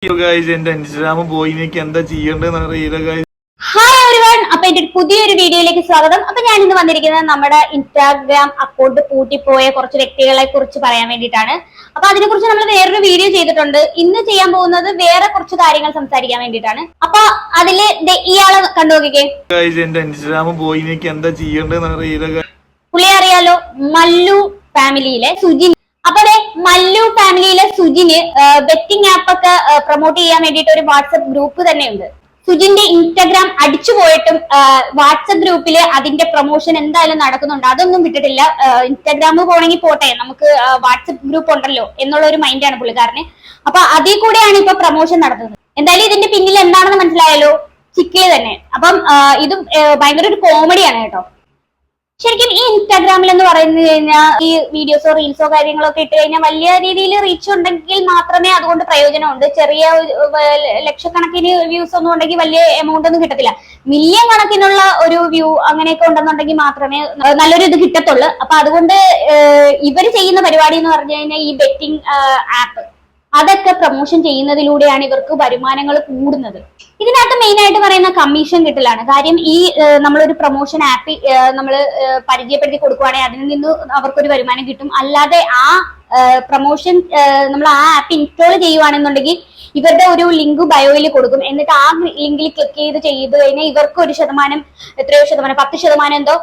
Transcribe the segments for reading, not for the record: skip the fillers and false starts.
എന്റെ ഇൻസ്റ്റാഗ്രാം പോയി എനിക്ക് എന്താ ചെയ്യേണ്ടതെന്ന് അറിയില്ല ഗൈസ്. ഹായ് എവരിവൺ, അപ്പൊ എന്റെ പുതിയൊരു വീഡിയോയിലേക്ക് സ്വാഗതം. അപ്പൊ ഞാൻ ഇന്ന് വന്നിരിക്കുന്നത് നമ്മുടെ ഇൻസ്റ്റാഗ്രാം അക്കൗണ്ട് പൂട്ടിപ്പോയ കുറച്ച് വ്യക്തികളെ കുറിച്ച് പറയാൻ വേണ്ടിയിട്ടാണ്. അപ്പൊ അതിനെക്കുറിച്ച് നമ്മൾ വേറൊരു വീഡിയോ ചെയ്തിട്ടുണ്ട്. ഇന്ന് ചെയ്യാൻ പോകുന്നത് വേറെ കുറച്ച് കാര്യങ്ങൾ സംസാരിക്കാൻ വേണ്ടിയിട്ടാണ്. അപ്പൊ അതില് ഇയാളെ കണ്ടു നോക്കിക്കേ. എന്റെ ഇൻസ്റ്റാഗ്രാം പോയി എനിക്ക് എന്താ ചെയ്യേണ്ടതെന്ന് അറിയില്ല. പുള്ളിയെ അറിയാലോ, മല്ലു ഫാമിലിയിലെ സുജിൻ. അപ്പൊ അതെ, മല്ലു ഫാമിലിയിലെ സുജിന് ബെറ്റിംഗ് ആപ്പ് ഒക്കെ പ്രൊമോട്ട് ചെയ്യാൻ വേണ്ടിയിട്ട് ഒരു വാട്സപ്പ് ഗ്രൂപ്പ് തന്നെയുണ്ട്. സുജിന്റെ ഇൻസ്റ്റാഗ്രാം അടിച്ചു പോയിട്ടും വാട്സപ്പ് ഗ്രൂപ്പില് അതിന്റെ പ്രൊമോഷൻ എന്തായാലും നടക്കുന്നുണ്ട്. അതൊന്നും വിട്ടിട്ടില്ല. ഇൻസ്റ്റാഗ്രാമിൽ പോണെങ്കിൽ പോട്ടെ, നമുക്ക് വാട്സപ്പ് ഗ്രൂപ്പ് ഉണ്ടല്ലോ എന്നുള്ള ഒരു മൈൻഡാണ് പുള്ളിക്കാരന്. അപ്പൊ അതിൽ കൂടെയാണ് ഇപ്പൊ പ്രൊമോഷൻ നടത്തുന്നത്. എന്തായാലും ഇതിന്റെ പിന്നിൽ എന്താണെന്ന് മനസ്സിലായല്ലോ, ചിക്കിളി തന്നെ. അപ്പം ഇത് ഭയങ്കര ഒരു കോമഡിയാണ് കേട്ടോ. ശരിക്കും ഈ ഇൻസ്റ്റാഗ്രാമിൽ എന്ന് പറയുന്നത് കഴിഞ്ഞാൽ ഈ വീഡിയോസോ റീൽസോ കാര്യങ്ങളൊക്കെ ഇട്ട് കഴിഞ്ഞാൽ വലിയ രീതിയിൽ റീച്ച് ഉണ്ടെങ്കിൽ മാത്രമേ അതുകൊണ്ട് പ്രയോജനമുണ്ട്. ചെറിയ ലക്ഷക്കണക്കിന് വ്യൂസ് ഒന്നും ഉണ്ടെങ്കിൽ വലിയ എമൗണ്ട് ഒന്നും കിട്ടത്തില്ല. മില്യൺ കണക്കിനുള്ള ഒരു വ്യൂ അങ്ങനെയൊക്കെ ഉണ്ടെന്നുണ്ടെങ്കിൽ മാത്രമേ നല്ലൊരു ഇത് കിട്ടത്തുള്ളൂ. അപ്പൊ അതുകൊണ്ട് ഇവർ ചെയ്യുന്ന പരിപാടി എന്ന് പറഞ്ഞു കഴിഞ്ഞാൽ ഈ ബെറ്റിംഗ് ആപ്പ് അതൊക്കെ പ്രൊമോഷൻ ചെയ്യുന്നതിലൂടെയാണ് ഇവർക്ക് വരുമാനങ്ങൾ കൂടുന്നത്. ഇതിനകത്ത് മെയിൻ ആയിട്ട് പറയുന്ന കമ്മീഷൻ കിട്ടലാണ്. കാര്യം ഈ നമ്മളൊരു പ്രൊമോഷൻ ആപ്പ് നമ്മൾ പരിചയപ്പെടുത്തി കൊടുക്കുവാണെങ്കിൽ അതിൽ നിന്ന് അവർക്കൊരു വരുമാനം കിട്ടും. അല്ലാതെ ആ പ്രൊമോഷൻ നമ്മൾ ആ ആപ്പ് ഇൻസ്റ്റാൾ ചെയ്യുവാണെന്നുണ്ടെങ്കിൽ ഇവരുടെ ഒരു ലിങ്ക് ബയോയിൽ കൊടുക്കും. എന്നിട്ട് ആ ലിങ്കിൽ ക്ലിക്ക് ചെയ്ത് കഴിഞ്ഞാൽ ഇവർക്ക് ഒരു ശതമാനം, എത്രയോ ശതമാനം, 10% എന്തോ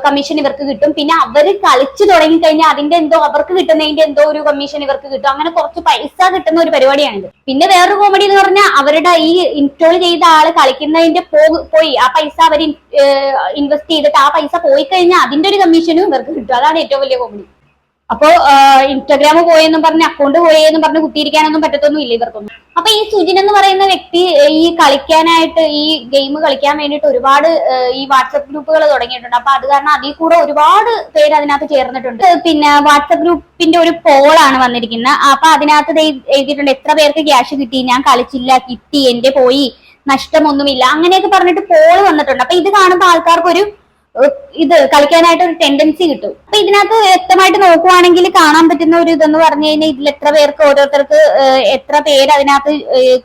കമ്മീഷൻ ഇവർക്ക് കിട്ടും. പിന്നെ അവർ കളിച്ചു തുടങ്ങി കഴിഞ്ഞാൽ അതിന്റെ എന്തോ അവർക്ക് കിട്ടുന്നതിന്റെ എന്തോ ഒരു കമ്മീഷൻ ഇവർക്ക് കിട്ടും. അങ്ങനെ കുറച്ച് പൈസ കിട്ടുന്ന ഒരു പരിപാടിയാണിത്. പിന്നെ വേറൊരു കോമഡി എന്ന് പറഞ്ഞാൽ അവരുടെ ഈ ഇൻസ്റ്റാൾ ചെയ്ത ആള് കളിക്കുന്നതിന്റെ പോയി ആ പൈസ അവർ ഇൻവെസ്റ്റ് ചെയ്തിട്ട് ആ പൈസ പോയി കഴിഞ്ഞാൽ അതിന്റെ ഒരു കമ്മീഷനും ഇവർക്ക് കിട്ടും. അതാണ് ഏറ്റവും വലിയ കോമഡി. അപ്പോ ഇൻസ്റ്റാഗ്രാം പോയെന്നും പറഞ്ഞ് അക്കൗണ്ട് പോയെന്നും പറഞ്ഞ് കുത്തിയിരിക്കാനൊന്നും പറ്റത്തൊന്നും ഇല്ല ഇവർക്കൊന്നും. അപ്പൊ ഈ സുജിൻ എന്ന് പറയുന്ന വ്യക്തി ഈ കളിക്കാനായിട്ട്, ഈ ഗെയിം കളിക്കാൻ വേണ്ടിയിട്ട് ഒരുപാട് ഈ വാട്സപ്പ് ഗ്രൂപ്പുകൾ തുടങ്ങിയിട്ടുണ്ട്. അപ്പൊ അത് കാരണം അതിൽ കൂടെ ഒരുപാട് പേര് അതിനകത്ത് ചേർന്നിട്ടുണ്ട്. പിന്നെ വാട്സപ്പ് ഗ്രൂപ്പിന്റെ ഒരു പോളാണ് വന്നിരിക്കുന്നത്. അപ്പൊ അതിനകത്ത് എഴുതിയിട്ടുണ്ട് എത്ര പേർക്ക് ക്യാഷ് കിട്ടി, ഞാൻ കളിച്ചില്ല, കിട്ടി, എന്റെ പോയി, നഷ്ടമൊന്നുമില്ല, അങ്ങനെയൊക്കെ പറഞ്ഞിട്ട് പോള് വന്നിട്ടുണ്ട്. അപ്പൊ ഇത് കാണുമ്പോൾ ആൾക്കാർക്കൊരു ഇത് കളിക്കാനായിട്ട് ഒരു ടെൻഡൻസി കിട്ടും. അപ്പൊ ഇതിനകത്ത് വ്യക്തമായിട്ട് നോക്കുവാണെങ്കിൽ കാണാൻ പറ്റുന്ന ഒരു ഇതെന്ന് പറഞ്ഞു കഴിഞ്ഞാൽ ഇതിൽ എത്ര പേർക്ക്, ഓരോരുത്തർക്ക് എത്ര പേര് അതിനകത്ത്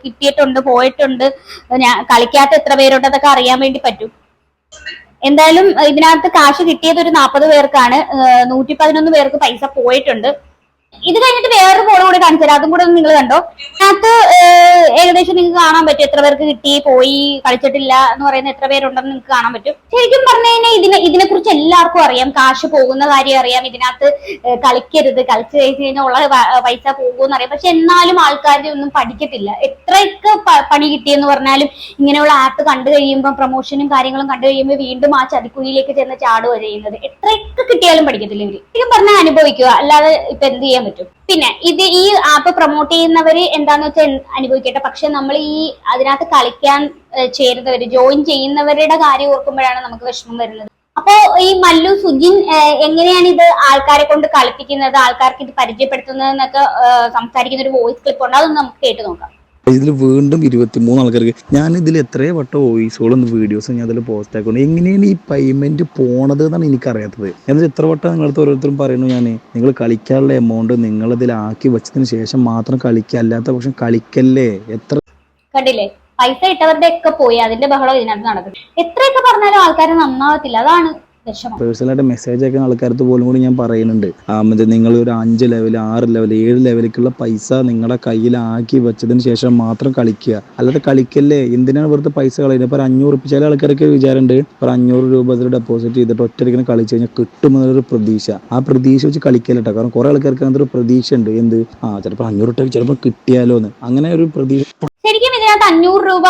കിട്ടിയിട്ടുണ്ട്, പോയിട്ടുണ്ട്, കളിക്കാത്ത എത്ര പേരുണ്ട്, അതൊക്കെ അറിയാൻ വേണ്ടി പറ്റും. എന്തായാലും ഇതിനകത്ത് കാശ് കിട്ടിയത് ഒരു 40 പേർക്കാണ്. 111 പേർക്ക് പൈസ പോയിട്ടുണ്ട്. ഇത് കഴിഞ്ഞിട്ട് വേറൊരു ഫോട്ടോ കൂടെ കാണിച്ചു തരാം, അതും കൂടെ നിങ്ങൾ കണ്ടോ. അതിനകത്ത് ഏകദേശം നിങ്ങൾക്ക് കാണാൻ പറ്റും എത്ര പേർക്ക് കിട്ടി, പോയി, കളിച്ചിട്ടില്ല എന്ന് പറയുന്ന എത്ര പേരുണ്ടെന്ന് നിങ്ങൾക്ക് കാണാൻ പറ്റും. ശരിക്കും പറഞ്ഞു കഴിഞ്ഞാൽ ഇതിനെക്കുറിച്ച് എല്ലാവർക്കും അറിയാം, കാശ് പോകുന്ന കാര്യം അറിയാം. ഇതിനകത്ത് കളിക്കരുത്, കളിച്ചു കഴിഞ്ഞാൽ ഉള്ള പൈസ പോകുമെന്ന് അറിയാം. പക്ഷെ എന്നാലും ആൾക്കാർ ഒന്നും പഠിക്കത്തില്ല. എത്രയൊക്കെ പണി കിട്ടിയെന്ന് പറഞ്ഞാലും ഇങ്ങനെയുള്ള ആപ്പ് കണ്ടു കഴിയുമ്പോൾ, പ്രൊമോഷനും കാര്യങ്ങളും കണ്ടു കഴിയുമ്പോൾ വീണ്ടും ആ ചതിക്കുഴിയിലേക്ക് ചെന്ന് ചാടുക ചെയ്യുന്നത്. എത്രയൊക്കെ കിട്ടിയാലും പഠിക്കത്തില്ല ഇവര്. ശരിക്കും പറഞ്ഞാൽ അനുഭവിക്കുക, അല്ലാതെ ഇപ്പൊ എന്ത് ചെയ്യാൻ പറ്റും. പിന്നെ ഈ ആപ്പ് പ്രൊമോട്ട് ചെയ്യുന്നവര് എന്താന്ന് വെച്ചാൽ അനുഭവിക്കട്ടെ. പക്ഷെ നമ്മൾ ഈ അതിനകത്ത് കളിക്കാൻ ചേരുന്നവര്, ജോയിൻ ചെയ്യുന്നവരുടെ കാര്യം ഓർക്കുമ്പോഴാണ് നമുക്ക് വിഷമം വരുന്നത്. അപ്പോ ഈ മല്ലു സുജിൻ എങ്ങനെയാണ് ഇത് ആൾക്കാരെ കൊണ്ട് കളിപ്പിക്കുന്നത്, ആൾക്കാർക്ക് ഇത് പരിചയപ്പെടുത്തുന്നത് എന്നൊക്കെ സംസാരിക്കുന്ന ഒരു വോയിസ് ക്ലിപ്പ് ഉണ്ട്. അതൊന്ന് നമുക്ക് കേട്ട് നോക്കാം. ഇതിൽ വീണ്ടും 23 ആൾക്കാർക്ക് ഞാൻ ഇതിൽ എത്രയോ വട്ടം വോയിസുകളും വീഡിയോസും ഞാൻ അതിൽ പോസ്റ്റ് ആക്കുന്നു. എങ്ങനെയാണ് ഈ പേയ്മെന്റ് പോണത് എന്നാണ് എനിക്കറിയാത്തത്. എന്നിട്ട് എത്ര വട്ടം നിങ്ങളടുത്ത് ഓരോരുത്തരും പറയുന്നു, ഞാൻ നിങ്ങൾ കളിക്കാനുള്ള എമൗണ്ട് നിങ്ങളിതിലാക്കി വെച്ചതിന് ശേഷം മാത്രം കളിക്കുക, അല്ലാത്ത പക്ഷം കളിക്കല്ലേ. എത്ര കണ്ടില്ലേ, പൈസ ഇട്ടവരുടെ ഒക്കെ പോയി അതിന്റെ ബഹളം ഇതിനകത്ത് നടക്കും. എത്രയൊക്കെ പറഞ്ഞാലും ആൾക്കാർ നന്നാവത്തില്ല, അതാണ് പേഴ്സണലായിട്ട് മെസ്സേജ് അയക്കുന്ന ആൾക്കാർക്ക് പോലും കൂടി ഞാൻ പറയുന്നുണ്ട്, നിങ്ങൾ ഒരു 5 ലെവൽ, 6 ലെവൽ, 7 ലെവലിലേക്കുള്ള പൈസ നിങ്ങളുടെ കയ്യിലാക്കി വെച്ചതിന് ശേഷം മാത്രം കളിക്കുക, അല്ലാതെ കളിക്കല്ലേ. എന്തിനാണ് വെറുതെ പൈസ കളയുന്നത്? ഇപ്പോൾ 500 ചില ആൾക്കാർക്ക് വിചാരമുണ്ട്, ഇപ്പോൾ 500 രൂപ അതിൽ ഡെപ്പോസിറ്റ് ചെയ്തിട്ട് ഒറ്റയ്ക്ക് കളിച്ചു കഴിഞ്ഞാൽ കിട്ടുമെന്നൊരു പ്രതീക്ഷ. ആ പ്രതീക്ഷ വെച്ച് കളിക്കല്ലോ. കാരണം കുറെ ആൾക്കാർക്ക് അങ്ങനത്തെ ഒരു പ്രതീക്ഷ ഉണ്ട്, എന്ത് ചിലപ്പോൾ 500 രൂപ ചിലപ്പോൾ കിട്ടിയാലോ എന്ന്, അങ്ങനെ ഒരു പ്രതീക്ഷ. ശരിക്കും ഇതിനകത്ത് 500 രൂപ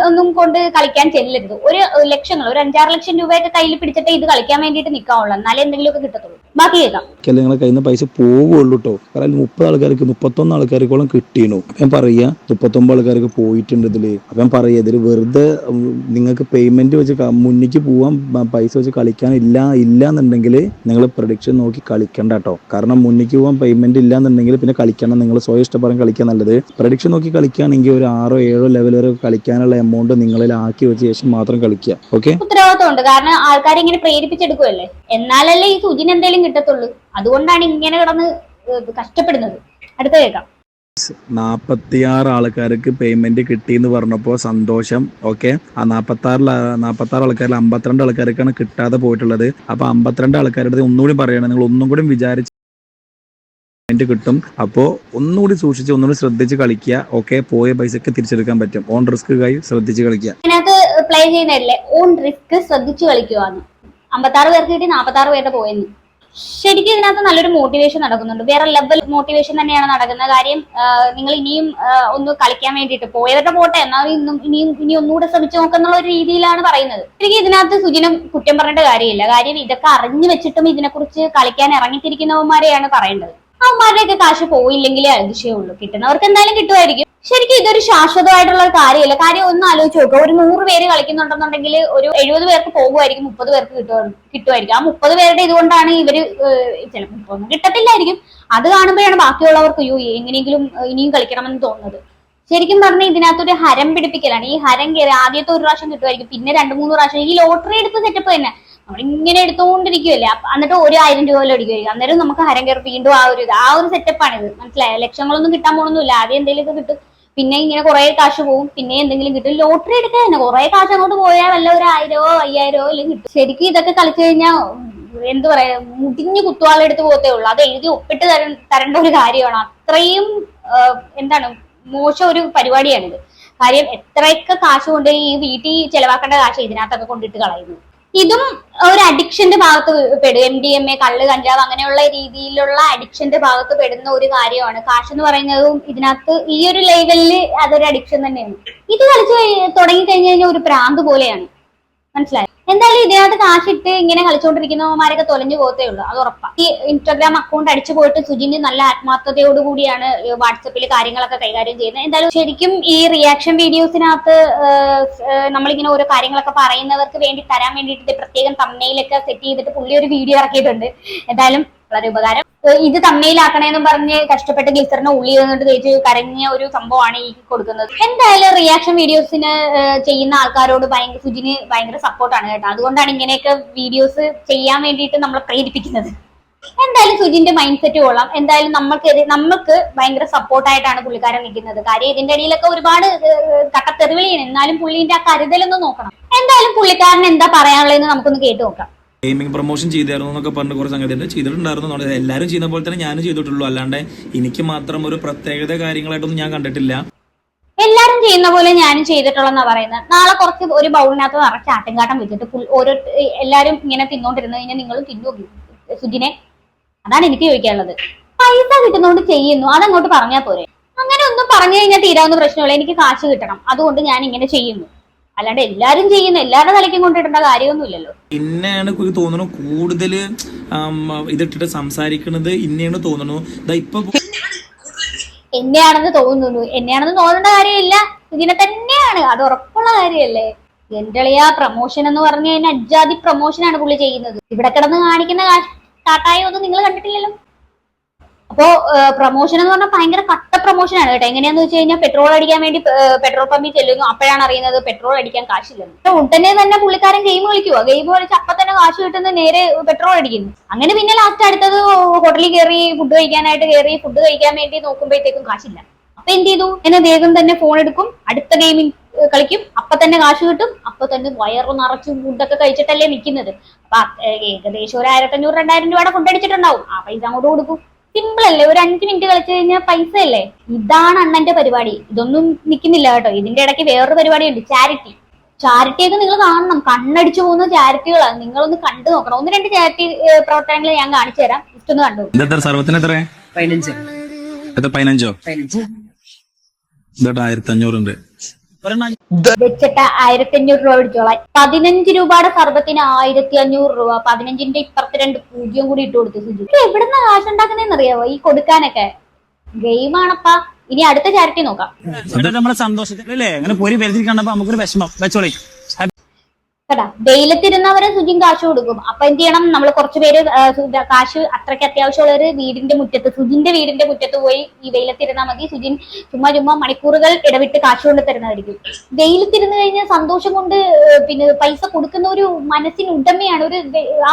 ഒന്നും കൊണ്ട് കളിക്കാൻ ചെല്ലരുത്. ഒരു ലക്ഷങ്ങൾ, ഒരു 5-6 ലക്ഷം രൂപയൊക്കെ കയ്യിൽ പിടിച്ചിട്ട് ഇത് കളിക്കാൻ വേണ്ടിയിട്ട് നിൽക്കാവുള്ളൂ, എന്നാലേ എന്തെങ്കിലുമൊക്കെ കിട്ടത്തുള്ളൂ. ബാക്കി കേൾക്കാം. നിങ്ങളെ കയ്യിൽ നിന്ന് പൈസ പോവുള്ളൂ കേട്ടോ. കാരണം 30 ആൾക്കാർക്ക് 31 ആൾക്കാർക്കോളം കിട്ടിയിരുന്നു. ഞാൻ പറയാ 39 ആൾക്കാർക്ക് പോയിട്ടുണ്ട് ഇതില്. അപ്പം പറയാ ഇതിൽ വെറുതെ നിങ്ങൾക്ക് പേയ്മെന്റ് വെച്ച് മുന്നിക്ക് പോവാൻ, പൈസ വെച്ച് കളിക്കാൻ ഇല്ല എന്നുണ്ടെങ്കിൽ നിങ്ങൾ പ്രഡിക്ഷൻ നോക്കി കളിക്കണ്ട കേട്ടോ. കാരണം മുന്നിക്ക് പോകാൻ പേയ്മെന്റ് ഇല്ല എന്നുണ്ടെങ്കിൽ പിന്നെ കളിക്കണം. നിങ്ങൾ സ്വയം ഇഷ്ടപ്പെടാൻ കളിക്കാൻ നല്ലത്. പ്രഡിക്ഷൻ നോക്കി കളിക്കുകയാണെങ്കിൽ ഒരു 6-7 ലെവൽ വരെ കളിക്കാനുള്ള എമൗണ്ട് നിങ്ങളിൽ ആക്കി വെച്ച ശേഷം മാത്രം കളിക്കുക. ഓക്കെ, ഉത്തരവാദിത്തമുണ്ട്. കാരണം ആൾക്കാരെ ഇങ്ങനെ പ്രേരിപ്പിച്ചെടുക്കുമല്ലേ, എന്നാലല്ലേ ഈ സുജിന് എന്തെങ്കിലും കിട്ടത്തുള്ളൂ. അതുകൊണ്ടാണ് ഇങ്ങനെ കിടന്ന് കഷ്ടപ്പെടുന്നത്. അടുത്ത കേൾക്കാം. 46 ആൾക്കാർക്ക് പേയ്മെന്റ് കിട്ടിയെന്ന് പറഞ്ഞപ്പോൾ സന്തോഷം. ഓക്കെ, ആ 46 ആൾക്കാരിൽ 52 ആൾക്കാർക്കാണ് കിട്ടാതെ പോയിട്ടുള്ളത്. അപ്പൊ 52 ആൾക്കാരുടെ ഒന്നുകൂടി പറയണം, നിങ്ങൾ ഒന്നും കൂടി വിചാരിച്ച് കിട്ടും. അപ്പോൾ ഒന്നുകൂടി സൂക്ഷിച്ച് ഒന്നുകൂടി ശ്രദ്ധിച്ച് കളിക്കുക. ഓക്കെ, പോയ പൈസക്ക് തിരിച്ചെടുക്കാൻ പറ്റും. ഓൺ റിസ്ക് കൈ ശ്രദ്ധിച്ച് കളിക്കുക. അതിനകത്ത് പ്ലേ ചെയ്യുന്നതല്ലേ ഓൺ റിസ്ക് ശ്രദ്ധിച്ച് കളിക്കുവാന്ന്. 56 പേർക്ക് കിട്ടി, 46 പേരുടെ പോയെന്ന്. ശരിക്കും ഇതിനകത്ത് നല്ലൊരു മോട്ടിവേഷൻ നടക്കുന്നുണ്ട്. വേറെ ലെവൽ മോട്ടിവേഷൻ തന്നെയാണ് നടക്കുന്ന കാര്യം. നിങ്ങൾ ഇനിയും ഒന്ന് കളിക്കാൻ വേണ്ടിയിട്ട് പോയവരുടെ പോട്ടെ, എന്നാലും ഇനി ഒന്നുകൂടെ ശ്രമിച്ചു നോക്കുന്നുള്ള ഒരു രീതിയിലാണ് പറയുന്നത്. ശരിക്കും ഇതിനകത്ത് സുജിനെ കുറ്റം പറഞ്ഞിട്ട് കാര്യമില്ല. കാര്യം ഇതൊക്കെ അറിഞ്ഞു വെച്ചിട്ടും ഇതിനെക്കുറിച്ച് കളിക്കാൻ ഇറങ്ങിത്തിരിക്കുന്നവന്മാരെയാണ് പറയേണ്ടത്. അവന്മാരുടെയൊക്കെ കാശ് പോയില്ലെങ്കിലേ അതിശയമുള്ളൂ. കിട്ടുന്നവർക്ക് എന്തായാലും കിട്ടുമായിരിക്കും. ശരിക്കും ഇതൊരു ശാശ്വതമായിട്ടുള്ള കാര്യമില്ല. കാര്യം ഒന്ന് ആലോചിച്ച് നോക്കുക, ഒരു 100 പേര് കളിക്കുന്നുണ്ടെന്നുണ്ടെങ്കിൽ ഒരു 70 പേർക്ക് പോകുമായിരിക്കും, 30 പേർക്ക് കിട്ടുമായിരിക്കും. ആ 30 പേരുടെ ഇതുകൊണ്ടാണ് ഇവര് ചിലപ്പോൾ ഒന്നും കിട്ടത്തില്ലായിരിക്കും. അത് കാണുമ്പോഴാണ് ബാക്കിയുള്ളവർക്ക് എങ്ങനെയെങ്കിലും ഇനിയും കളിക്കണമെന്ന് തോന്നുന്നത്. ശരിക്കും പറഞ്ഞാൽ ഇതിനകത്തൊരു ഹരം പിടിപ്പിക്കലാണ്. ഈ ഹരം കയറി ആദ്യത്തെ ഒരു പ്രാവശ്യം കിട്ടുമായിരിക്കും, പിന്നെ 2-3 പ്രാവശ്യം ഈ ലോട്ടറി എടുത്ത് സെറ്റപ്പ് തന്നെ നമ്മളിങ്ങനെ എടുത്തുകൊണ്ടിരിക്കുവല്ലേ. എന്നിട്ട് 1000 രൂപ അടിക്കുമായിരിക്കും. അന്നേരം നമുക്ക് ഹരം കയറി വീണ്ടും ആ ഒരു സെറ്റപ്പാണിത്. മനസ്സിലായോ? ലക്ഷങ്ങളൊന്നും കിട്ടാൻ പോകണമെന്നില്ല. ആദ്യം എന്തെങ്കിലുമൊക്കെ കിട്ടും, പിന്നെ ഇങ്ങനെ കുറെ കാശ് പോകും, പിന്നെ എന്തെങ്കിലും കിട്ടും. ലോട്ടറി എടുക്കുക തന്നെ, കുറെ കാശ് അങ്ങോട്ട് പോയാൽ വല്ല ഒരു 1000-ഓ 5000-ഓ എല്ലാം കിട്ടും. ശരിക്കും ഇതൊക്കെ കളിച്ചു കഴിഞ്ഞാൽ എന്ത് പറയാ, മുടിഞ്ഞു കുത്തുവാളെടുത്ത് പോകത്തേ ഉള്ളൂ. അത് എഴുതി ഒപ്പിട്ട് തരേണ്ട ഒരു കാര്യമാണ്. അത്രയും എന്താണ് മോശം ഒരു പരിപാടിയാണിത്. കാര്യം എത്രയൊക്കെ കാശ് കൊണ്ട് ഈ വീട്ടിൽ ചെലവാക്കേണ്ട കാശ് ഇതിനകത്തൊക്കെ കൊണ്ടിട്ട് കളയുന്നു. ഇതും ഒരു അഡിക്ഷന്റെ ഭാഗത്ത് പെടും. MDMA, കള്ള്, കഞ്ചാവ് അങ്ങനെയുള്ള രീതിയിലുള്ള അഡിക്ഷന്റെ ഭാഗത്ത് പെടുന്ന ഒരു കാര്യമാണ്. കാശ് എന്ന് പറയുന്നതും ഇതിനകത്ത് ഈ ഒരു ലെവലില് അതൊരു അഡിക്ഷൻ തന്നെയാണ്. ഇത് കളിച്ച് തുടങ്ങി കഴിഞ്ഞു കഴിഞ്ഞാൽ ഒരു പ്രാന്ത് പോലെയാണ്. മനസ്സിലായി? എന്തായാലും ഇതിനകത്ത് കാശിട്ട് ഇങ്ങനെ കളിച്ചുകൊണ്ടിരിക്കുന്നവന്മാരൊക്കെ തൊലഞ്ഞു പോകത്തേ ഉള്ളൂ, അത് ഉറപ്പാണ്. ഈ Instagram അക്കൗണ്ട് അടിച്ചു പോയിട്ട് സുജിന് നല്ല ആത്മാർത്ഥതയോടുകൂടിയാണ് വാട്സപ്പിൽ കാര്യങ്ങളൊക്കെ കൈകാര്യം ചെയ്യുന്നത്. എന്തായാലും ശരിക്കും ഈ റിയാക്ഷൻ വീഡിയോസിനകത്ത് നമ്മളിങ്ങനെ ഓരോ കാര്യങ്ങളൊക്കെ പറയുന്നവർക്ക് വേണ്ടി തരാൻ വേണ്ടിയിട്ട് പ്രത്യേകം തമ്മനയിലൊക്കെ സെറ്റ് ചെയ്തിട്ട് പുള്ളി ഒരു വീഡിയോ ഇറക്കിയിട്ടുണ്ട്. എന്തായാലും വളരെ ഉപകാരം. ഇത് തമ്മയിലാക്കണേന്നും പറഞ്ഞ് കഷ്ടപ്പെട്ട് ഗ്ലിസറിനെ ഉള്ളി വന്നിട്ട് തേച്ച് കരഞ്ഞ ഒരു സംഭവമാണ് ഈ കൊടുക്കുന്നത്. എന്തായാലും റിയാക്ഷൻ വീഡിയോസിന് ചെയ്യുന്ന ആൾക്കാരോട് സുജിന് ഭയങ്കര സപ്പോർട്ടാണ് കേട്ടോ. അതുകൊണ്ടാണ് ഇങ്ങനെയൊക്കെ വീഡിയോസ് ചെയ്യാൻ വേണ്ടിയിട്ട് നമ്മളെ പ്രേരിപ്പിക്കുന്നത്. എന്തായാലും സുജിന്റെ മൈൻഡ് സെറ്റ് കൊള്ളാം. എന്തായാലും നമ്മൾക്ക് ഭയങ്കര സപ്പോർട്ടായിട്ടാണ് പുള്ളിക്കാരൻ നിൽക്കുന്നത്. കാര്യം ഇതിന്റെ ഇടയിലൊക്കെ ഒരുപാട് കട്ടത്തെറിവിളിയാണ്. എന്നാലും പുള്ളിന്റെ ആ കരുതലൊന്നും നോക്കണം. എന്തായാലും പുള്ളിക്കാരൻ എന്താ പറയാനുള്ളതെന്ന് നമുക്കൊന്ന് കേട്ടു നോക്കാം. ഗെയിമിംഗ് പ്രൊമോഷൻ ചെയ്തായിരുന്നു എന്നൊക്കെ പറഞ്ഞ് കുറച്ച് സംഗതി ചെയ്തിട്ടുണ്ടായിരുന്നു. എല്ലാവരും ചെയ്യുന്ന പോലെ തന്നെ ഞാനും ചെയ്തിട്ടുള്ളൂ. അല്ലാണ്ട് എനിക്ക് മാത്രം ഒരു പ്രത്യേകത കാര്യങ്ങളായിട്ടൊന്നും ഞാൻ കണ്ടിട്ടില്ല. എല്ലാരും ചെയ്യുന്ന പോലെ ഞാനും ചെയ്തിട്ടുള്ളതെന്നാ പറയുന്നത്. നാളെ കുറച്ച് ഒരു ബൗളിനകത്ത് നിറച്ച് ആട്ടുംകാട്ടം വെച്ചിട്ട് എല്ലാരും ഇങ്ങനെ തിന്നോണ്ടിരുന്നു കഴിഞ്ഞാൽ നിങ്ങളും തിന്നു സുജിനെ. അതാണ് എനിക്ക് ചോദിക്കാനുള്ളത്. പൈസ കിട്ടുന്നോണ്ട് ചെയ്യുന്നു, അതങ്ങോട്ട് പറഞ്ഞാൽ പോരെ. അങ്ങനെ ഒന്നും പറഞ്ഞു കഴിഞ്ഞാൽ തീരാവുന്ന പ്രശ്നമുള്ള എനിക്ക് കാശ് കിട്ടണം, അതുകൊണ്ട് ഞാൻ ഇങ്ങനെ ചെയ്യുന്നു. അല്ലാണ്ട് എല്ലാരും ചെയ്യുന്ന എല്ലാവരുടെ തലയ്ക്കും കൊണ്ടിടേണ്ട കാര്യമൊന്നുമില്ലല്ലോ. ഇന്നെയാണ് തോന്നുന്നു കൂടുതൽ ഇതിട്ടിട്ട് സംസാരിക്കുന്നത്. ഇന്നെയാണ് തോന്നുന്നു ഇപ്പൊ എന്നെയാണെന്ന് തോന്നേണ്ട കാര്യമില്ല, ഇതിനെ തന്നെയാണ്, അത് ഉറപ്പുള്ള കാര്യമല്ലേ. എന്തളിയാ പ്രൊമോഷൻ എന്ന് പറഞ്ഞു കഴിഞ്ഞാൽ അജാതി പ്രൊമോഷനാണ് പുള്ളി ചെയ്യുന്നത്. ഇവിടെ കിടന്ന് കാണിക്കുന്ന കാട്ടായൊന്നും നിങ്ങൾ കണ്ടിട്ടില്ലല്ലോ. അപ്പോ പ്രൊമോഷൻ എന്ന് പറഞ്ഞാൽ ഭയങ്കര കട്ട പ്രൊമോഷനാണ് കേട്ടോ. എങ്ങനെയാന്ന് വെച്ച് കഴിഞ്ഞാൽ പെട്രോൾ അടിക്കാൻ വേണ്ടി പെട്രോൾ പമ്പിൽ ചെല്ലുന്നു, അപ്പോഴാണ് അറിയുന്നത് പെട്രോൾ അടിക്കാൻ കാശില്ലെന്ന്. ഉടനെ തന്നെ പുള്ളിക്കാരൻ ഗെയിം കളിക്കുവോ, ഗെയിം കളിച്ച് അപ്പൊ തന്നെ കാശ് കിട്ടുന്ന നേരെ പെട്രോൾ അടിക്കുന്നു. അങ്ങനെ പിന്നെ ലാസ്റ്റ് അടുത്തത് ഹോട്ടലിൽ കയറി ഫുഡ് കഴിക്കാൻ വേണ്ടി നോക്കുമ്പോഴത്തേക്കും കാശില്ല. അപ്പൊ എന്ത് ചെയ്തു, എന്നെ വേഗം തന്നെ ഫോൺ എടുക്കും, അടുത്ത ഗെയിമിംഗ് കളിക്കും, അപ്പൊ തന്നെ കാശ് കിട്ടും, അപ്പൊ തന്നെ വയറു നിറച്ച് ഫുഡൊക്കെ കഴിച്ചിട്ടല്ലേ നിൽക്കുന്നത്. അപ്പൊ ഏകദേശം ഒരു 1500-2000 രൂപയുടെ ഫുഡ് അടിച്ചിട്ടുണ്ടാവും. ആ പൈസ അങ്ങോട്ട് കൊടുക്കും. സിമ്പിൾ അല്ലേ, ഒരു 5 മിനിറ്റ് കളിച്ചു കഴിഞ്ഞാൽ പൈസ അല്ലേ. ഇതാണ് അണ്ണന്റെ പരിപാടി. ഇതൊന്നും നിൽക്കുന്നില്ല കേട്ടോ. ഇതിന്റെ ഇടയ്ക്ക് വേറൊരു പരിപാടിയുണ്ട്, ചാരിറ്റിയൊക്കെ നിങ്ങൾ കാണണം. കണ്ണടിച്ചു പോകുന്ന ചാരിറ്റികളാണ്, നിങ്ങളൊന്ന് കണ്ടു നോക്കണം. 1-2 ചാരിറ്റി പ്രവർത്തനങ്ങൾ ഞാൻ കാണിച്ചു തരാം, ഇഷ്ടൊന്ന് കണ്ടു. 1500 ഉണ്ട് വെച്ചിട്ട് 1500 രൂപ പിടിച്ചോളാം. 15 രൂപയുടെ സർബത്തിന് 1500 രൂപ. 15ന്റെ ഇപ്പുറത്ത് 2 പൂജ്യം കൂടി ഇട്ട് കൊടുത്തു സുജി. എവിടുന്ന കാശുണ്ടാക്കുന്നതെന്ന് അറിയാവോ ഈ കൊടുക്കാനൊക്കെ? ഗെയിമാണപ്പാ. ഇനി അടുത്ത ചാരിറ്റി നോക്കാം. നമ്മളെ സന്തോഷത്തിലല്ലേ അങ്ങനെ പോരി വരുത്തി കണ്ടപ്പോ നമുക്കൊരു വിഷമം വെച്ചോളി. കേട്ടാ. വെയിലത്തിരുന്നവരെ സുജിൻ കാശ് കൊടുക്കും. അപ്പൊ എന്ത് ചെയ്യണം, നമ്മൾ കുറച്ചുപേര് കാശ് അത്രയ്ക്ക് അത്യാവശ്യമുള്ളവര് വീടിന്റെ മുറ്റത്ത്, സുജിന്റെ വീടിന്റെ മുറ്റത്ത് പോയി ഈ വെയിലത്തിരുന്നാൽ മതി. സുജിൻ ചുമ്മാ മണിക്കൂറുകൾ ഇടവിട്ട് കാശ് കൊണ്ട് തരുന്നതായിരിക്കും. വെയിലത്തിരുന്ന് കഴിഞ്ഞാൽ സന്തോഷം കൊണ്ട് പിന്നെ പൈസ കൊടുക്കുന്ന ഒരു മനസ്സിന് ഉടമയാണ്. ആ